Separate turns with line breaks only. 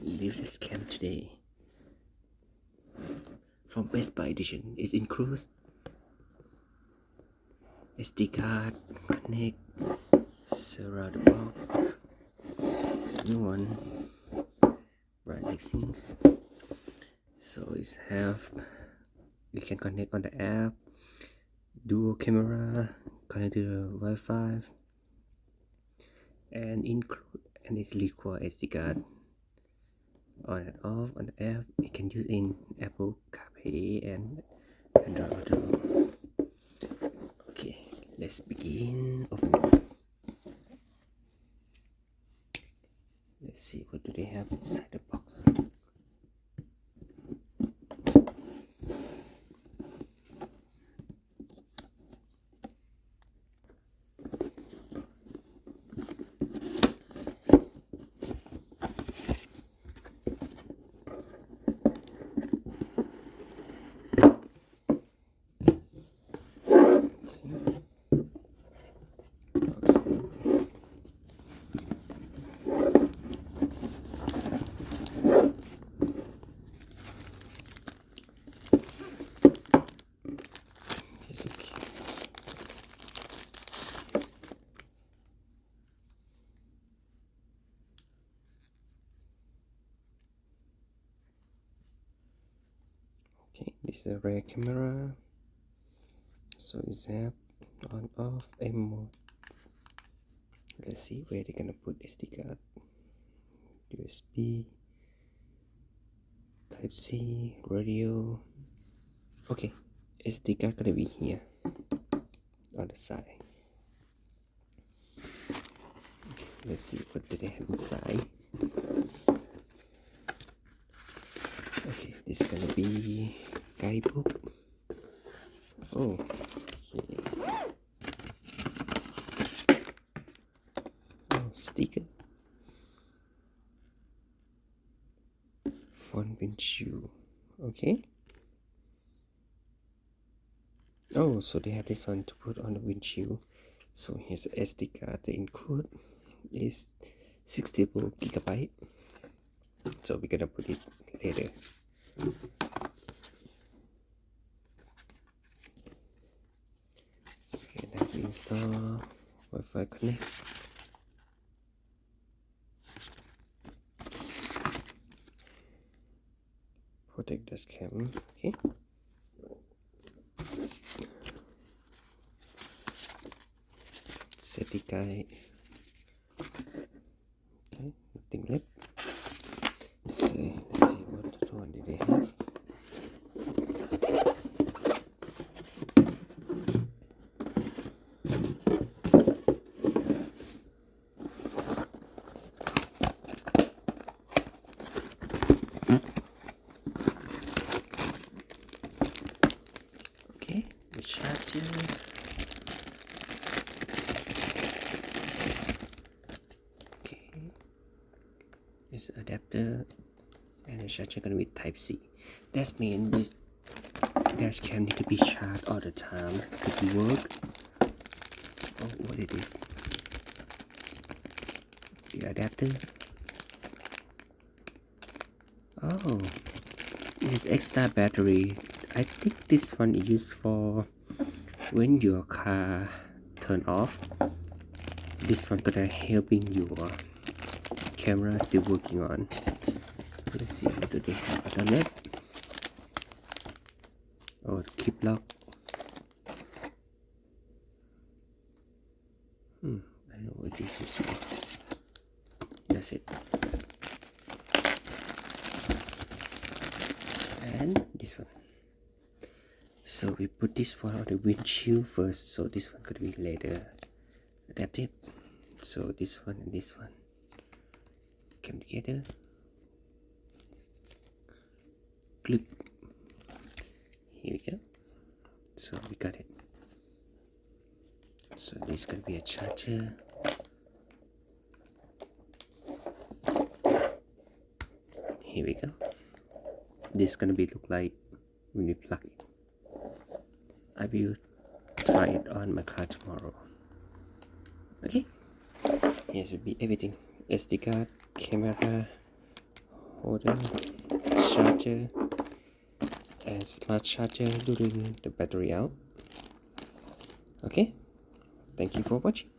Leave cam today from Bestbuy edition. It includes SD card, connect, surround the box. It's a new one, brand Rexung. So it's have you can connect on the app, dual camera, connect to the Wi-Fi, and it's liquid SD card. On and off on the app. You can use in Apple CarPlay and Android Auto. Okay, let's begin opening. Let's see what do they have inside the box. Okay, this is a rear camera. So it's have on off aim mode. Let's see where they're gonna put SD card. USB, Type C, radio. Okay, SD card gonna be here on the side. Okay, let's see what do they have inside. Okay, this is gonna be guidebook. Oh, okay. Oh, sticker. Front windshield. Okay. Oh, so they have this one to put on the windshield. So here's the SD card. The include is 64 gigabyte. So we're gonna put it later. So now we install Wi-Fi connect. Protect this cam. Okay. Safety guide. Okay, nothing left. Let's see what one did they have. Okay, the charger. This adapter and the charger gonna be Type C. That means this dash cam need to be charged all the time to work. Oh, what it is? The adapter. Oh, it is extra battery. I think this one is used for when your car turn off. This one gonna helping your camera still working on. Let's see what do they have on it. Oh, keep lock. I don't know what this is for. That's it. And this one. So we put this one on the windshield first. So this one could be later adapted. So this one and this one come together. Clip. Here we go. So we got it. So this is gonna be a charger. Here we go. This is gonna be look like when we plug it. I will try it on my car tomorrow. Okay. Here should be everything: SD card, camera, holder, charger, and smart charger during the battery out. Okay, thank you for watching.